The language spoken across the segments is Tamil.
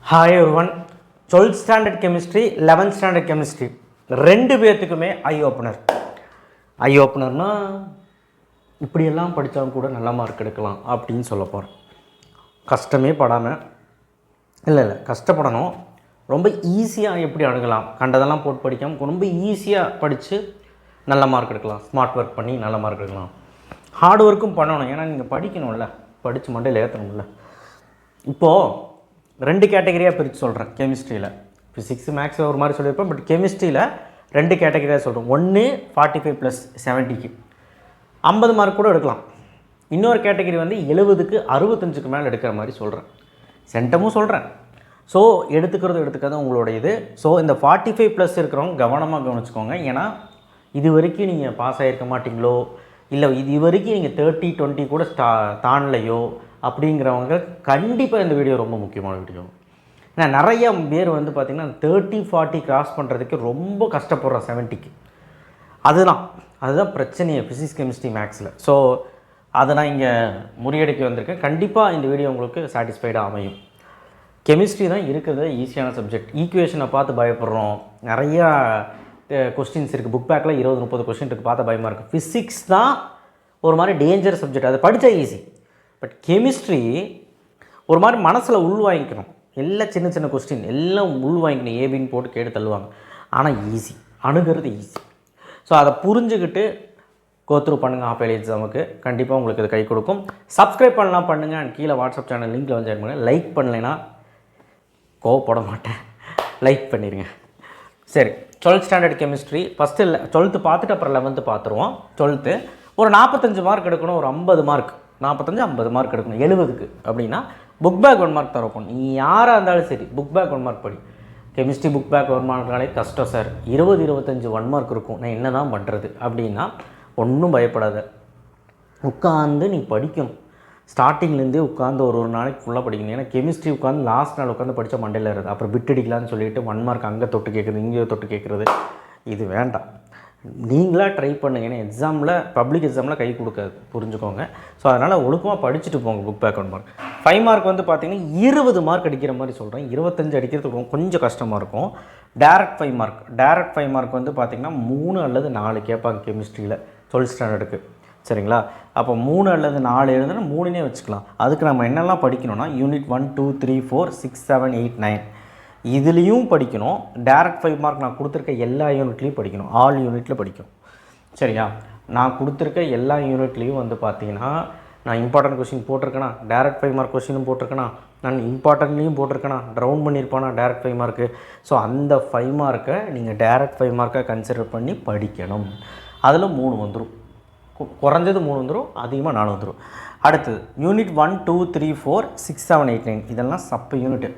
Hi everyone. 12th standard chemistry 11th standard chemistry ரெண்டு பேர்த்துக்குமே ஐ ஓப்பனர்னா இப்படியெல்லாம் படித்தாலும் கூட நல்ல மார்க் எடுக்கலாம் அப்படின்னு சொல்ல போகிறேன். கஷ்டமே படாமல் இல்லை கஷ்டப்படணும். ரொம்ப ஈஸியாக எப்படி அணுகலாம், கண்டதெல்லாம் போட்டு படிக்காமல் ரொம்ப ஈஸியாக படித்து நல்ல மார்க் எடுக்கலாம். ஸ்மார்ட் ஒர்க் பண்ணி நல்ல மார்க் எடுக்கலாம். ஹார்ட் ஒர்க்கும் பண்ணணும். ஏன்னா நீங்கள் படிக்கணும்ல, படித்து மண்டையில் ஏற்றணும்ல. இப்போது ரெண்டு கேட்டகரியாக பிரித்து சொல்கிறேன். கெமிஸ்ட்ரியில் ஃபிசிக்ஸ் மேக்ஸ் ஒரு மாதிரி சொல்லியிருப்பேன். பட் கெமிஸ்ட்ரியில் ரெண்டு கேட்டகரியாக சொல்கிறேன். ஒன்று 45 + 70க்கு 50 மார்க் கூட எடுக்கலாம். இன்னொரு கேட்டகரி வந்து 70க்கு 65க்கு மேலே எடுக்கிற மாதிரி சொல்கிறேன். சென்டமும் சொல்கிறேன். ஸோ எடுத்துக்கிறது உங்களோட இது. ஸோ இந்த 45+ இருக்கிறவங்க கவனமாக கவனிச்சுக்கோங்க. ஏன்னா இது வரைக்கும் நீங்கள் பாஸ் ஆகிருக்க மாட்டிங்களோ, இல்லை இது வரைக்கும் நீங்கள் 30-20 கூட தாண்டலையோ அப்படிங்கிறவங்க கண்டிப்பாக இந்த வீடியோ ரொம்ப முக்கியமான வீடியோ. ஏன்னா நிறைய பேர் வந்து பார்த்திங்கன்னா 30-40 கிராஸ் பண்ணுறதுக்கு ரொம்ப கஷ்டப்படுறோம் 70க்கு. அதுதான் பிரச்சனையே ஃபிசிக்ஸ் கெமிஸ்ட்ரி மேக்ஸில். ஸோ அதை நான் இங்கே முறியடிக்க வந்திருக்கேன். கண்டிப்பாக இந்த வீடியோ உங்களுக்கு சாட்டிஸ்ஃபைடாக அமையும். கெமிஸ்ட்ரி தான் இருக்கிறது ஈஸியான சப்ஜெக்ட். ஈக்குவேஷனை பார்த்து பயப்படுறோம். நிறையா கொஸ்டின்ஸ் இருக்குது. புக் பேக்கில் 20-30 கொஸ்டின் இருக்குது, பார்த்த பயமாக இருக்குது. ஃபிசிக்ஸ் தான் ஒரு மாதிரி டேஞ்சர் சப்ஜெக்ட். அதை படித்தா ஈஸி. பட் கெமிஸ்ட்ரி ஒரு மாதிரி மனசில் உள்வாங்கிக்கணும். எல்லாம் சின்ன கொஸ்டின் எல்லாம் உள்வாங்கிக்கணும். ஏபின்னு போட்டு கேட்டு தள்ளுவாங்க. ஆனால் ஈஸி, அணுகிறது ஈஸி. ஸோ அதை புரிஞ்சுக்கிட்டு கோத்ரூ பண்ணுங்கள். ஆஃப் இயர்லி எக்ஸாமுக்கு கண்டிப்பாக உங்களுக்கு இது கை கொடுக்கும். சப்ஸ்கிரைப் பண்ணலாம் பண்ணுங்கள். அண்ட் கீழே வாட்ஸ்அப் சேனல் லிங்க்கில் வந்து ஜாயின் பண்ணுங்கள். லைக் பண்ணலைன்னா கோவப்பட மாட்டேன், லைக் பண்ணிடுங்க. சரி, 12th standard chemistry first 12th பார்த்துட்டு அப்புறம் 11th பார்த்துருவோம். 12th ஒரு 45 மார்க் எடுக்கணும். ஒரு 50 மார்க் 45-50 மார்க் எடுக்கணும் 70க்கு அப்படின்னா புக் பேக் 1 மார்க் தரப்போம். நீ யாராக இருந்தாலும் சரி புக் பேக் 1 மார்க் படி. கெமிஸ்ட்ரி புக் பேக் 1 மார்க்னாலே கஷ்டம் சார். 20-25 1 மார்க் இருக்கும், நான் என்ன தான் பண்ணுறது அப்படின்னா ஒன்றும் பயப்படாத. உட்காந்து நீ படிக்கணும். ஸ்டார்டிங்லேருந்தே உட்காந்து ஒரு நாளைக்கு ஃபுல்லாக படிக்கணும். ஏன்னா கெமிஸ்ட்ரி உட்காந்து லாஸ்ட் நாள் உட்காந்து படித்தா மண்டையில் இருக்குது. அப்புறம் பிட் அடிக்கலான்னு சொல்லிட்டு 1 மார்க் அங்கே தொட்டு கேட்குறது, இங்கே தொட்டு கேட்குறது, இது வேண்டாம். நீங்களாக ட்ரை பண்ணுங்கள். ஏன்னா எக்ஸாமில் பப்ளிக் எக்ஸாமில் கை கொடுக்காது, புரிஞ்சுக்கோங்க. ஸோ அதனால் ஒழுக்கமாக படிச்சுட்டு போங்க. புக் பேக் 1 மார்க் 5 மார்க் வந்து பார்த்திங்கன்னா 20 மார்க் அடிக்கிற மாதிரி சொல்கிறேன். 25 அடிக்கிறதுக்கு கொஞ்சம் கஷ்டமாக இருக்கும். டேரக்ட் 5 மார்க் வந்து பார்த்திங்கன்னா 3 அல்லது 4 கேட்பாங்க கெமிஸ்ட்ரியில் 12th ஸ்டாண்டர்டுக்கு. சரிங்களா? அப்போ 3 அல்லது 4 எழுதுனா 3னே வச்சுக்கலாம். அதுக்கு நம்ம என்னெல்லாம் படிக்கணும்னா யூனிட் 1, 2, 3, 4, 6, 7, 8, 9 இதுலேயும் படிக்கணும். டேரக்ட் 5 மார்க் நான் கொடுத்துருக்க எல்லா யூனிட்லேயும் படிக்கணும். ஆல் யூனிட்டில் படிக்கணும். சரியா? நான் கொடுத்துருக்க எல்லா யூனிட்லேயும் வந்து பார்த்தீங்கன்னா நான் இம்பார்ட்டன்ட் கொஸ்டின் போட்டிருக்கேனா, டேரக்ட் 5 மார்க் கொஸ்டினும் போட்டிருக்கேனா, நான் இம்பார்ட்டன்ட்லேயும் போட்டிருக்கேனா, ரவுண்ட் பண்ணியிருப்பானா டேரக்ட் 5 மார்க்கு. ஸோ அந்த 5 மார்க்கை நீங்கள் டேரக்ட் 5 மார்க்காக கன்சிடர் பண்ணி படிக்கணும். அதில் 3 வந்துடும். குறைஞ்சது 3 வந்துடும், அதிகமாக 4 வந்துடும். அடுத்தது யூனிட் 1, 2, 3, 4, 6, 7, 8, 9 இதெல்லாம் சப்ப யூனிட்டு.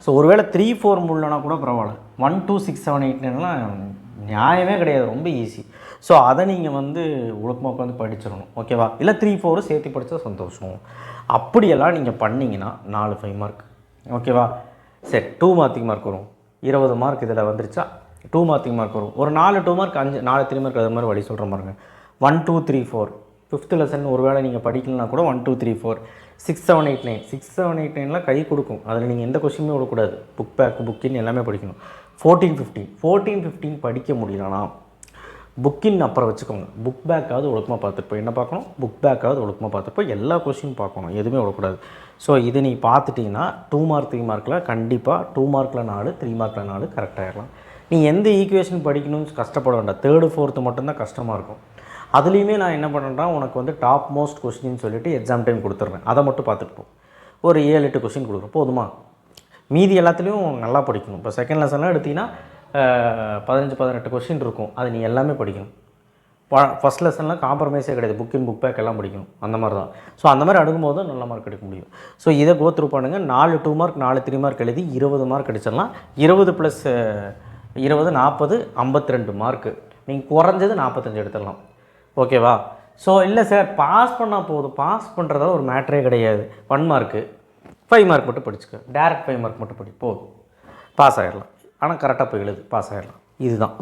ஸோ ஒருவேளை 3, 4 முடியலனா கூட பரவாயில்ல. 1, 2, 6, 7, 8, 9லாம் நியாயமே கிடையாது, ரொம்ப ஈஸி. ஸோ அதை நீங்கள் வந்து ஒழுக்கமாக உட்காந்து படிச்சிடணும். ஓகேவா? இல்லை 3, 4 சேர்த்து படித்தா சந்தோஷம். அப்படியெல்லாம் நீங்கள் பண்ணிங்கன்னா 4 5 மார்க். ஓகேவா? சரி, 2 மார்க்கிங் மார்க் வரும். 20 மார்க் இதில் வந்துருச்சா? 2 மார்க்கிங் மார்க் வரும். ஒரு 4 2 மார்க் 5 4 3 மார்க் அது மாதிரி வழி சொல்கிற பாருங்க. 1, 2, 3, 4 5th லெசன் ஒரு வேளை நீங்கள் படிக்கலனா கூட 1, 2, 3, 4 6, 7, 8, 9 6, 7, 8, 9லாம் கை கொடுக்கும். அதில் நீங்கள் எந்த கொஸ்டினுமே விடக்கூடாது. புக் பேக் புக்கின் எல்லாமே படிக்கணும். 14, 15 படிக்க முடியலனா புக்கின் அப்புறம் வச்சுக்கோங்க. புக் பேக்காவது ஒழுக்கமாக பார்த்துட்டு போய் என்ன பார்க்கணும், புக் பேக்காவது ஒழுக்கமாக பார்த்துட்டு போய் எல்லா கொஸ்டினும் பார்க்கணும், எதுவுமே விடக்கூடாது. ஸோ இது நீ பார்த்துட்டிங்கன்னா 2 மார்க் 3 மார்க்கில் கண்டிப்பாக 2 மார்க்கில் 4 3 மார்க்கில் 4 கரெக்டாகிடலாம். நீ எந்த ஈக்குவேஷன் படிக்கணும்னு கஷ்டப்பட வேண்டாம். 3rd 4th மட்டும்தான் கஷ்டமாக இருக்கும். அதுலேயுமே நான் என்ன பண்ணுறேன்னா உனக்கு வந்து டாப் மோஸ்ட் கொஸ்டின்னு சொல்லிட்டு எக்ஸாம் டைம் கொடுத்துட்றேன். அதை மட்டும் பார்த்துட்டு போ. ஒரு 7-8 கொஸ்டின் கொடுக்குறோம், போதுமா? மீதி எல்லாத்துலேயும் நல்லா படிக்கணும். இப்போ செகண்ட் லெசன்லாம் எடுத்திங்கன்னா 15-18 கொஸ்டின் இருக்கும். அது நீ எல்லாமே படிக்கணும். ஃபஸ்ட் லெசன்லாம் காம்ப்ரமைஸே கிடையாது. புக் பேக் எல்லாம் படிக்கணும். அந்த மாதிரி தான். ஸோ அந்த மாதிரி அடுக்கும்போது நல்ல மார்க் எடுக்க முடியும். ஸோ இதை கோ த்ரூ பண்ணுங்கள். 4 2 மார்க் 4 3 மார்க் எழுதி 20 மார்க் அடிச்சிடலாம். 20 + 20 40 52 மார்க்கு. நீங்கள் குறைஞ்சது 45 எடுத்துடலாம். ஓகேவா? ஸோ இல்லை சார் பாஸ் பண்ணால் போதும், பாஸ் பண்ணுறதால ஒரு மேட்ரே கிடையாது. 1 மார்க்கு 5 மார்க் மட்டும் படிச்சுக்க. டேரக்ட் 5 மார்க் மட்டும் படி, போதும், பாஸ் ஆகிடலாம். ஆனால் கரெக்டாக போய் எழுது, பாஸ் ஆகிடலாம். இதுதான்.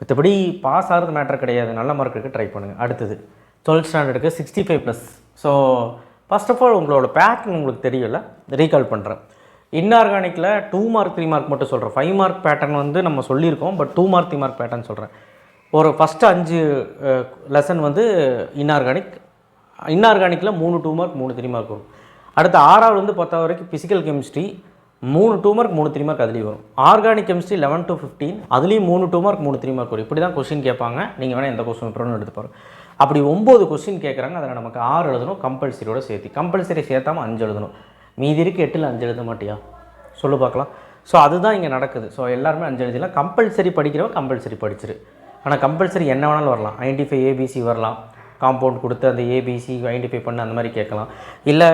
மற்றபடி பாஸ் ஆகிறது மேட்ரு கிடையாது. நல்ல மார்க் எடுக்க ட்ரை பண்ணுங்கள். அடுத்தது 12th ஸ்டாண்டர்டுக்கு 65+. ஸோ ஃபஸ்ட் ஆஃப் ஆல் உங்களோட பேட்டர்ன் உங்களுக்கு தெரியல, ரீகால் பண்ணுறேன். இன்ஆர்கானிக்கில் 2 மார்க் 3 மார்க் மட்டும் சொல்கிறேன். 5 மார்க் பேட்டர்ன் வந்து நம்ம சொல்லியிருக்கோம், பட் 2 மார்க் 3 மார்க் பேட்டர்ன் சொல்கிறேன். ஒரு ஃபஸ்ட்டு 5 லெசன் வந்து இன்ஆர்கானிக்கில் 3 2 மார்க் 3 3 மார்க் வரும். அடுத்து 6வது வந்து 10வது வரைக்கும் ஃபிசிக்கல் கெமிஸ்ட்ரி 3 2 மார்க் 3 3 மார்க் அதுலேயும் வரும். ஆர்கானிக் கெமிஸ்ட்ரி 11 to 15 அதுலேயும் 3 2 மார்க் 3 3 மார்க் வரும். இப்படி தான் கொஸ்டின் கேட்பாங்க. நீங்கள் வேணால் எந்த கொஸ்டின் பேப்பரும் எடுத்து பாருங்க. அப்படி 9 கொஸ்டின் கேட்குறாங்க. அதில் நமக்கு 6 எழுதணும் கம்பல்சரியோட சேர்த்து. கம்பல்சரி சேர்த்தாமல் 5 எழுதணும். மீதி இருக்கு 8ல் 5 எழுத மாட்டியா சொல்லு பார்க்கலாம். ஸோ அதுதான் இங்கே நடக்குது. ஸோ எல்லாருமே 5 எழுதிலாம். கம்பல்சரி படிக்கிறவங்க கம்பல்சரி படிச்சிரு. ஆனால் கம்பல்சரி என்ன வேணாலும் வரலாம். ஐடென்டிஃபை ஏபிசி வரலாம், காம்பவுண்ட் கொடுத்து அந்த ஏபிசி ஐடென்டிஃபை பண்ண அந்த மாதிரி கேட்கலாம். இல்லை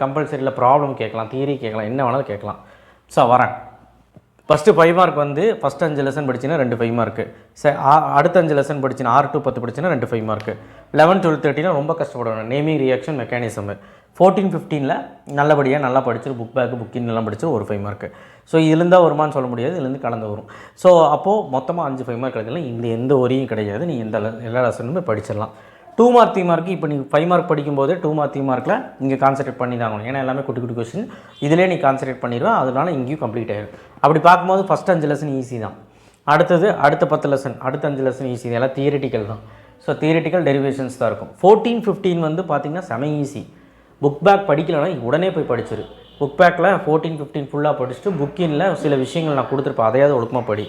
கம்பல்சரியில் ப்ராப்ளம் கேட்கலாம், தியரி கேட்கலாம், என்ன வேணாலும் கேட்கலாம். ஸோ வரேன். ஃபஸ்ட்டு 5 மார்க் வந்து ஃபஸ்ட் 5 லெசன் படிச்சின்னா 2 5 மார்க்கு. அடுத்த 5 லெசன் படிச்சின்னா 6 to 10 படிச்சின்னா 2 5 மார்க்கு. 11 12 13 ரொம்ப கஷ்டப்படுவேன். Naming reaction mechanism. 14 15ல் நல்லபடியாக நல்லா படிச்சிரு. புக் பேக்கு புக்கின் எல்லாம் படிச்சு ஒரு 5 மார்க்கு. ஸோ இதுலேருந்தால் வருமானு சொல்ல முடியாது, இதுலேருந்து கலந்து வரும். ஸோ அப்போது மொத்தமாக 5 5 மார்க் கிடைக்கலாம். இதில் எந்த ஒரியும் கிடையாது. நீ எல்லா லெசனுமே படிச்சிடலாம். 2 மார்க் 3 மார்க்கு இப்போ நீங்கள் 5 மார்க் படிக்கும்போது 2 மார்க் 3 மார்க்கில் இங்கே கான்சன்ட்ரேட் பண்ணி தான் ஆகணும். ஏன்னா எல்லாமே குட்டி குட்டி கொஸ்டின் இதிலே நீ கான்சன்ட்ரேட் பண்ணிடுவேன். அதனால இங்கேயும் கம்ப்ளீட் ஆகிடும். அப்படி பார்க்கும்போது ஃபஸ்ட் 5 லெசன் ஈஸி தான். அடுத்த 10 லெசன் அடுத்த 5 லெசன் ஈஸி. எல்லாம் தியரிட்டிக்கல் தான். ஸோ தியரிட்டிக்கல் டெரிவேஷன்ஸ் தான் இருக்கும். 14 15 வந்து பார்த்திங்கன்னா செம ஈஸி. புக் பேக் படிக்கலைன்னா உடனே போய் படிச்சிரு. புக் பேக்கில் 14 15 ஃபுல்லாக படிச்சுட்டு புக்கின்ல சில விஷயங்கள் நான் கொடுத்துருப்பேன், அதையாவது ஒழுக்கமாக படி.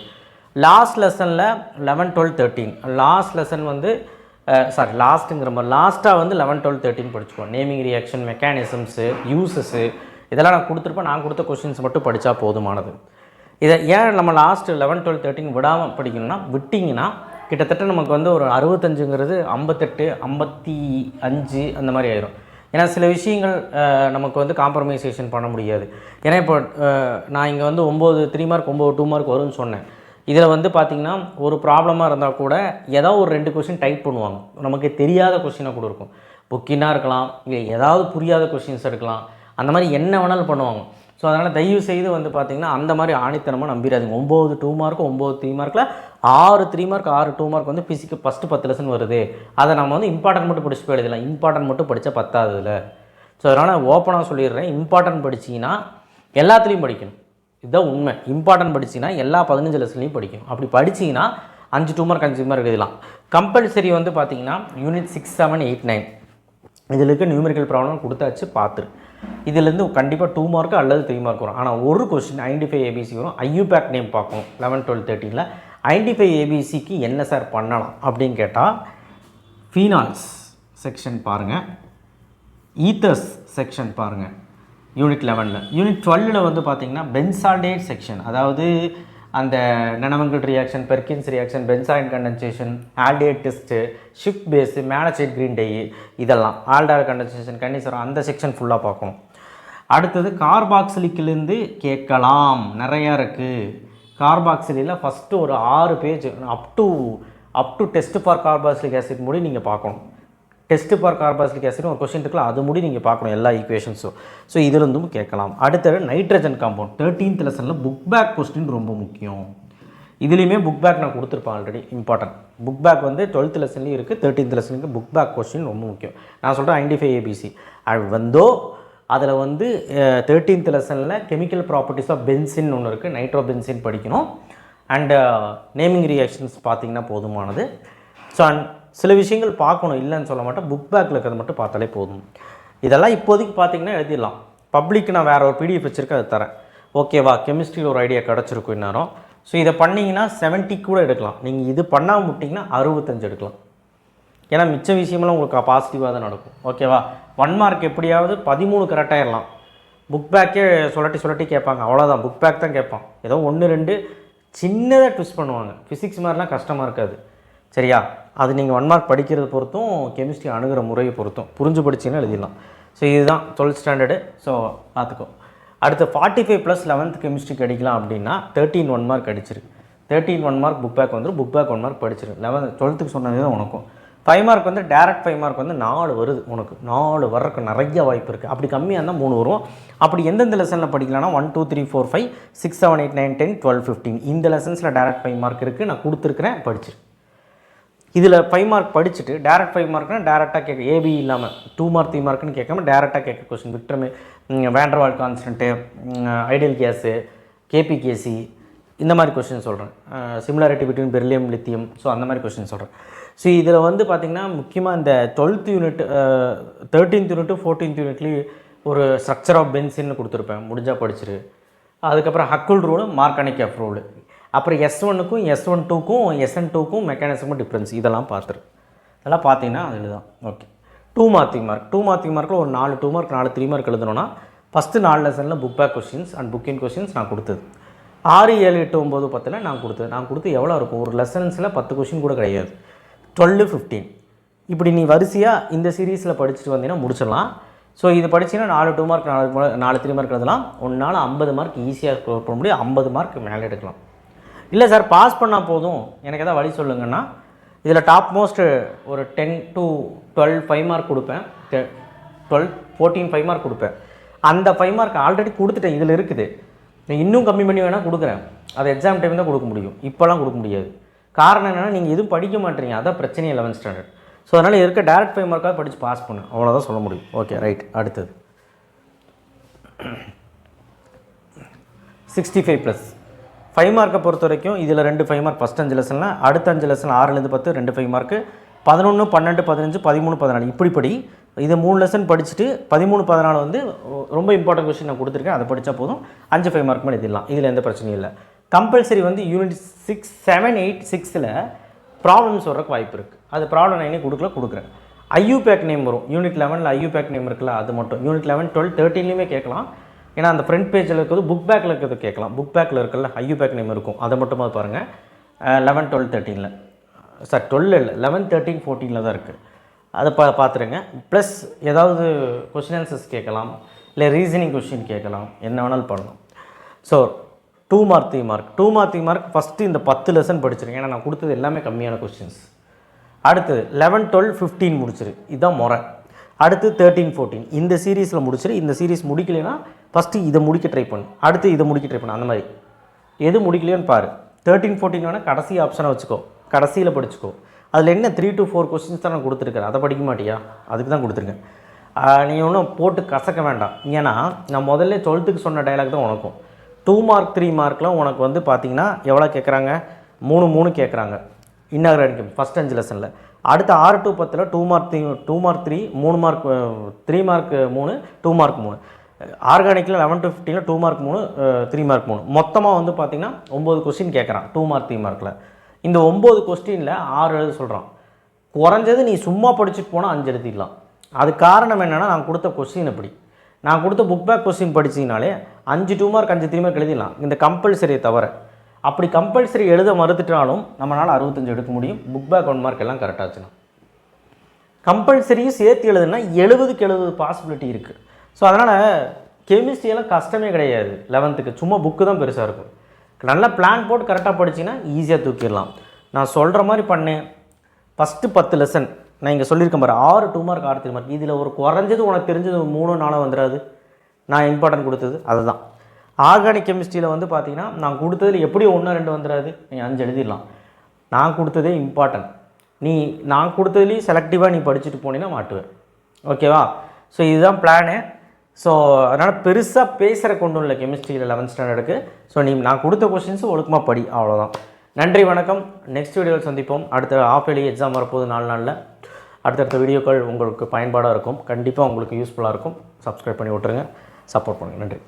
லாஸ்ட் லெசனில் 11 12 13 லாஸ்ட் லெசன் வந்து லாஸ்ட்டுங்கிற மாதிரி லாஸ்ட்டாக வந்து 11 12 13 படிச்சுக்குவோம். நேமிங் ரியாக்ஷன் மெக்கானிசம்ஸு யூசஸ்ஸு இதெல்லாம் நான் கொடுத்துருப்பேன். நான் கொடுத்த கொஷின்ஸ் மட்டும் படித்தா போதுமானது. இதை ஏன் நம்ம லாஸ்ட்டு 11 12 13 விடாமல் படிக்கணும்னா, விட்டிங்கன்னா கிட்டத்தட்ட நமக்கு வந்து ஒரு 65ங்கிறது 58 55 அந்த மாதிரி ஆயிரும். ஏன்னா சில விஷயங்கள் நமக்கு வந்து காம்ப்ரமைசேஷன் பண்ண முடியாது. ஏன்னா இப்போ நான் இங்கே வந்து 9 3 மார்க் 9 2 மார்க் வரும்னு சொன்னேன். இதில் வந்து பார்த்திங்கன்னா ஒரு ப்ராப்ளமாக இருந்தால் கூட ஏதோ ஒரு 2 கொஷின் டைப் பண்ணுவாங்க. நமக்கு தெரியாத கொஷினாக கூட இருக்கும். புக்கினாக இருக்கலாம், இல்லை ஏதாவது புரியாத கொஷின்ஸ் இருக்கலாம். அந்த மாதிரி என்ன வேணாலும் பண்ணுவாங்க. ஸோ அதனால் தயவு செய்து வந்து பார்த்திங்கன்னா அந்த மாதிரி ஆணித்தனமாக நம்பிடாதீங்க. 9 2 மார்க்கு 9 3 மார்க்கில் 6 3 மார்க் 6 2 மார்க் வந்து ஃபிசிக்கு ஃபஸ்ட்டு 10 லெசன் வருது. அதை நம்ம வந்து இம்பார்ட்டன்ட் மட்டும் படிச்சு போயிடலாம். இம்பார்ட்டன்ட் மட்டும் படித்தா பத்தாதுல. ஸோ அதனால் ஓப்பனாக சொல்லிடுறேன், இம்பார்ட்டன்ட் படிச்சிங்கன்னா எல்லாத்துலேயும் படிக்கணும். இதுதான் உண்மை. இம்பார்ட்டன்ட் படிச்சிங்கன்னா எல்லா 15 லெசன்லையும் படிக்கணும். அப்படி படிச்சிங்கன்னா 5 2 மார்க் 5 மார்க் எழுதலாம். கம்பல்சரி வந்து பார்த்திங்கன்னா யூனிட் 6 7 8 9 இதில் இருக்க நியூமெரிக்கல் ப்ராப்ளம் கொடுத்தாச்சு பார்த்துரு. இதிலேருந்து கண்டிப்பாக 2 மார்க்கு அல்லது 3 மார்க் வரும். ஆனால் ஒரு கொஸ்டின் ஐடென்டிஃபை ஏபிசி வரும். ஐயூபேக் நேம் பார்க்கணும் 11 12 13ல். ஐடென்டிஃபை ஏபிசிக்கு என்ன சார் பண்ணலாம் அப்படின்னு கேட்டால், ஃபீனால்ஸ் செக்ஷன் பாருங்கள், ஈத்தர்ஸ் செக்ஷன் பாருங்கள் யூனிட் 11ல். யூனிட் 12ல் வந்து பார்த்திங்கன்னா பென்சால்டேட் செக்ஷன், அதாவது அந்த நனமங்கிள் reaction, Perkins reaction, benzoin condensation, aldehyde test, ஷிஃப்ட் பேஸு, மேலசைட் கிரீன் டை, இதெல்லாம் ஆல்டார் கண்டென்சேஷன் கண்டிசரம் அந்த செக்ஷன் ஃபுல்லாக பார்க்கணும். அடுத்தது கார்பாக்சிலிக்கிலேருந்து கேட்கலாம், நிறையா இருக்குது. கார்பாக்சிலியில் ஃபஸ்ட்டு ஒரு 6 page up to test for carboxylic acid மூடி நீங்கள் பார்க்கணும். டெஸ்ட் ஃபார் கார்பாக்சிலிக் ஆசிட் ஒரு கொஸ்டின் இருக்குல்ல, அது முடி நீங்கள் பார்க்கணும் எல்லா ஈக்குவேஷன்ஸும். ஸோ இதிலிருந்தும் கேட்கலாம். அடுத்தது நைட்ரஜன் காம்பவுண்ட் 13th லெசனில் புக் பேக் கொஸ்டின் ரொம்ப முக்கியம். இதுலேயுமே புக் பேக் நான் கொடுத்துருப்பேன் ஆல்ரெடி. இம்பார்ட்டன்ட் புக் பேக் வந்து 12th லெசன்லேயும் இருக்குது, 13th லெசனுக்கு புக் பேக் கொஸ்டின் ரொம்ப முக்கியம். நான் சொல்கிறேன் ஐடென்டிஃபை ஏபிசி அது வந்தோ அதில் வந்து 13th லெசனில் கெமிக்கல் ப்ராப்பர்ட்டிஸ் ஆஃப் பென்சின் ஒன்று இருக்குது, நைட்ரோ பென்சின் படிக்கணும். அண்டு நேமிங் ரியாக்ஷன்ஸ் பார்த்திங்கன்னா போதுமானது. ஸோ சில விஷயங்கள் பார்க்கணும், இல்லைன்னு சொல்ல மாட்டேன். புக் பேக்கில் இருக்கிறது மட்டும் பார்த்தாலே போதும். இதெல்லாம் இப்போதைக்கு பார்த்திங்கன்னா எழுதிடலாம். பப்ளிக் நான் வேறு ஒரு பிடிஎஃப் வச்சுருக்கேன், அது தரேன். ஓகேவா? கெமிஸ்ட்ரியில் ஒரு ஐடியா கிடச்சிருக்கும் இந்நேரம். ஸோ இதை பண்ணிங்கன்னா 70 கூட எடுக்கலாம். நீங்கள் இது பண்ணாமல் விட்டிங்கன்னா 65 எடுக்கலாம். ஏன்னா மிச்ச விஷயமெல்லாம் உங்களுக்கு பாசிட்டிவாக தான் நடக்கும். ஓகேவா? 1 மார்க் எப்படியாவது 13 கரெக்டாகிடலாம். புக் பேக்கே சொல்லட்டி கேட்பாங்க, அவ்வளோதான். புக் பேக் தான் கேட்பான். ஏதோ 1 2 சின்னதாக ட்விஸ்ட் பண்ணுவாங்க. ஃபிசிக்ஸ் மாதிரிலாம் கஷ்டமாக இருக்காது. சரியா? அது நீங்கள் 1 மார்க் படிக்கிறது பொறுத்தும் கெமிஸ்ட்ரி அணுகிற முறையை பொறுத்தும் புரிஞ்சு படிச்சிங்கன்னா எழுதிடலாம். ஸோ இதுதான் 12th ஸ்டாண்டர்டு. ஸோ பார்த்துக்கோ. அடுத்து 45 + 11th கெமிஸ்ட்ரிக்கு அடிக்கலாம் அப்படின்னா 13 1 மார்க் அடிச்சிரு. 13 1 மார்க் புக் பேக் வந்துடும். புக் பேக் 1 மார்க் படிச்சிரு. 12th சொன்னது தான் உனக்கும். 5 மார்க் வந்து டேரக்ட் 5 மார்க் வந்து 4 வருது. உனக்கு 4 வர்றதுக்கு நிறைய வாய்ப்பு இருக்குது. அப்படி கம்மியாக இருந்தால் 3 வரும். அப்படி எந்தெந்த லெசனில் படிக்கலாம்னா 1 2 3 4 5 6 7 8 9 10 12 15 இந்த லெசன்ஸில் டேரக்ட் 5 மார்க் இருக்குது. நான் கொடுத்துருக்குறேன், படிச்சிரு. இதில் 5 மார்க் படிச்சுட்டு டேரக்ட் 5 மார்க்னால் டேரெக்டாக கேட்க, ஏபி இல்லாமல் 2 மார்க் 3 மார்க்குன்னு கேட்காம டேரெக்டாக கேட்க question. Van der Waals constant, ideal gas, KP KC, இந்த மாதிரி கொஸ்டின் சொல்கிறேன். Similarity between beryllium lithium, so அந்த மாதிரி கொஸ்டின் சொல்கிறேன். ஸோ இதில் வந்து பார்த்திங்கன்னா முக்கியமாக இந்த 12th unit 13th unit 14th யூனிட்லேயும் ஒரு ஸ்ட்ரக்சர் ஆஃப் பென்சின்னு கொடுத்துருப்பேன், முடிஞ்சால் படிச்சிரு. அதுக்கப்புறம் ஹக்குல் ரூலு, மார்கானிக் எஃப் ரூலு, அப்புறம் S1க்கும் S12க்கும் SN2க்கும் மெக்கானிசமும் டிஃப்ரென்ஸ், இதெல்லாம் பார்த்துரு. இதெல்லாம் பார்த்தீங்கன்னா அதில் தான் ஓகே. 2 மார்க்கிங் மார்க், 2 மார்க்கிங் மார்க்கில் ஒரு 4 2 மார்க் 4 3 மார்க் எழுதணும்னா ஃபஸ்ட்டு 4 லெசனில் book back questions and book in questions நான் கொடுத்தது. 6 7 8 9 10 நான் கொடுத்து எவ்வளோ இருக்கும், ஒரு லெசன்ஸில் 10 கொஸ்டின் கூட கிடையாது. 12 15 இப்படி நீ வரிசையாக இந்த சீரீஸில் படிச்சுட்டு வந்தீங்கன்னா முடிச்சிடலாம். ஸோ இது படிச்சிங்கன்னா 4 2 மார்க் 4 3 மார்க் எழுதலாம். ஒன்றால் 50 மார்க் ஈஸியாக ஸ்கோர் பண்ண முடியும், 50 மார்க் மேலே எடுக்கலாம். இல்லை சார் பாஸ் பண்ணால் போதும் எனக்கு எதாவது வழி சொல்லுங்கன்னா, இதில் டாப் மோஸ்ட்டு ஒரு 10 to 12 5 மார்க் கொடுப்பேன், 12 14 5 மார்க் கொடுப்பேன். அந்த 5 மார்க் ஆல்ரெடி கொடுத்துட்டேன், இதில் இருக்குது. இன்னும் கம்மி பண்ணி வேணால் கொடுக்குறேன், அது எக்ஸாம் டைம் தான் கொடுக்க முடியும், இப்போலாம் கொடுக்க முடியாது. காரணம் என்னென்னா நீங்கள் எதுவும் படிக்க மாட்டீங்க, அதான் பிரச்சனையே 11th ஸ்டாண்டர்ட். ஸோ அதனால் இருக்க டேரக்ட் 5 மார்க்காக படித்து பாஸ் பண்ணு, அவ்வளோதான் சொல்ல முடியும். Okay right. அடுத்தது 65+. 5 மார்க்கை பொறுத்த வரைக்கும் இதில் 2 5 மார்க் ஃபஸ்ட் 5 லெசனில், அடுத்த 5 லெசன் 6லேருந்து 10 2 5 மார்க்கு, 11 12 15 13 14 இப்படி இது 3 லெசன் படிச்சுட்டு 13 14 வந்து ரொம்ப இம்பார்ட்டன்ட் கொஸ்டின் நான் கொடுத்துருக்கேன், அதை படித்தா போதும். 5 5 மார்க் மேலே எழுதிடலாம், இதில் எந்த பிரச்சனையும் இல்லை. கம்பல்சரி வந்து யூனிட் 6 7 8 6ல் ப்ராப்ளம்ஸ் வர்றதுக்கு வாய்ப்பு இருக்குது. அது ப்ராப்ளம் நான் கொடுக்குறேன். ஐயூபேக் நேம் வரும் யூனிட் 11ல், ஐயூபேக் நேம் இருக்குல்ல அது மட்டும். யூனிட் 11 12 13லையுமே கேட்கலாம், ஏன்னா அந்த ஃப்ரண்ட் பேஜில் இருக்கிறது புக் பேக்கில் இருக்கிறது கேட்கலாம். புக் பேக்கில் இருக்குல்ல ஐயூபேக் நேம் இருக்கும், அதை மட்டுமா பாருங்கள். 11 12 13ல் சார் 12 இல்லை 11 13 14ல் தான் இருக்குது, அதை பார்த்துருங்க. ப்ளஸ் ஏதாவது கொஸ்டின் ஆன்சர்ஸ் கேட்கலாம், இல்லை ரீசனிங் கொஸ்டின் கேட்கலாம், என்ன வேணாலும் பண்ணலாம். So 2 mark 3 mark 2 mark 3 mark first இந்த 10 லெசன் படிச்சிருக்கேன், ஏன்னா நான் கொடுத்தது எல்லாமே கம்மியான கொஸ்டின்ஸ். அடுத்தது 11 12 15 முடிச்சிரு, இதுதான் முறை. அடுத்து 13 14 இந்த சீரீஸில் முடிச்சிரு. இந்த சீரீஸ் முடிக்கலைன்னா ஃபஸ்ட்டு இதை முடிக்க ட்ரை பண்ணு, அடுத்து இதை முடிக்க ட்ரை பண்ணு, அந்த மாதிரி எது முடிக்கலையோன்னு பாரு. 13 14 வேணால் கடைசி ஆப்ஷனை வச்சுக்கோ, கடைசியில் படிச்சுக்கோ. அதில் என்ன 3 to 4 கொஸ்டின்ஸ் தான் நான் கொடுத்துருக்கேன், அதை படிக்க மாட்டியா, அதுக்கு தான் கொடுத்துருக்கேன். நீங்கள் ஒன்றும் போட்டு கசக்க வேண்டாம், ஏன்னா நான் முதல்ல 12க்கு சொன்ன டைலாக் தான் உனக்கும். 2 மார்க் 3 மார்க்லாம் உனக்கு வந்து பார்த்தீங்கன்னா எவ்வளோ கேட்குறாங்க, 3 3 கேட்குறாங்க இன்னர் ஃபஸ்ட் 5 லெசனில். அடுத்த 6 to 10ல் 2 mark 3 3 mark 3 mark 3 2 mark 3. ஆர்கானிக்கில் 11 to 15ல் 2 mark 3 3 mark 3, மொத்தமாக வந்து பார்த்திங்கன்னா 9 கொஸ்டின் கேட்குறான் 2 மார்க் 3 மார்க்கில். இந்த 9 கொஸ்டினில் 6 எழுத சொல்கிறான். குறைஞ்சது நீ சும்மா படிச்சுட்டு போனால் 5 எழுதிடலாம். அது காரணம் என்னென்னா நான் கொடுத்த கொஸ்டின் அப்படி, நான் கொடுத்த புக் பேக் கொஸ்டின் படிச்சிங்கனாலே 5 2 மார்க் 5 3 மார்க் எழுதிடலாம், இந்த கம்பல்சரியை தவிர. அப்படி கம்பல்சரி எழுத மறுத்துட்டாலும் நம்மளால் 65 எடுக்க முடியும், புக் பேக் 1 மார்க் எல்லாம் கரெக்டாச்சுன்னா. கம்பல்சரியும் சேர்த்து எழுதுனா 70க்கு 70 பாசிபிலிட்டி இருக்குது. ஸோ அதனால் கெமிஸ்ட்ரியெல்லாம் கஷ்டமே கிடையாது 11க்கு, சும்மா புக்கு தான் பெருசாக இருக்கும். நல்லா பிளான் போட்டு கரெக்டாக படிச்சிங்கன்னா ஈஸியாக தூக்கிடலாம். நான் சொல்கிற மாதிரி பண்ணேன். ஃபஸ்ட்டு 10 லெசன் நான் இங்கே சொல்லியிருக்கேன் பாரு, 6 2 மார்க் 6 3 மார்க், இதில் ஒரு குறைஞ்சது உனக்கு தெரிஞ்சது 3 4 வந்துடாது. நான் இம்பார்ட்டன்ட் கொடுத்தது அதுதான். ஆர்கானிக் கெமிஸ்ட்ரியில் வந்து பார்த்தீங்கன்னா நான் கொடுத்ததில் எப்படியும் 1 2 வந்துடாது, நீ 5 எழுதிடலாம். நான் கொடுத்ததே இம்பார்ட்டன்ட், நான் கொடுத்ததுலேயும் செலக்டிவாக நீ படிச்சுட்டு போனீங்கன்னா மாட்டுவேன். ஓகேவா? ஸோ இதுதான் பிளானு. ஸோ அதனால் பெருசாக பேசுகிற கொண்டு இல்லை கெமிஸ்ட்ரியில் 11th ஸ்டாண்டர்டுக்கு. ஸோ நான் கொடுத்த கொஸ்டின்ஸு ஒழுக்கமாக படி, அவ்வளோதான். நன்றி, வணக்கம். நெக்ஸ்ட் வீடியோவில் சந்திப்போம். அடுத்த ஆஃப் இயர்லி எக்ஸாம் வரப்போகுது 4 நாளில். அடுத்தடுத்த வீடியோக்கள் உங்களுக்கு பயன்பாடாக இருக்கும், கண்டிப்பாக உங்களுக்கு யூஸ்ஃபுல்லாக இருக்கும். சப்ஸ்கிரைப் பண்ணி விட்ருங்க, சப்போர்ட் பண்ணுங்கள். நன்றி.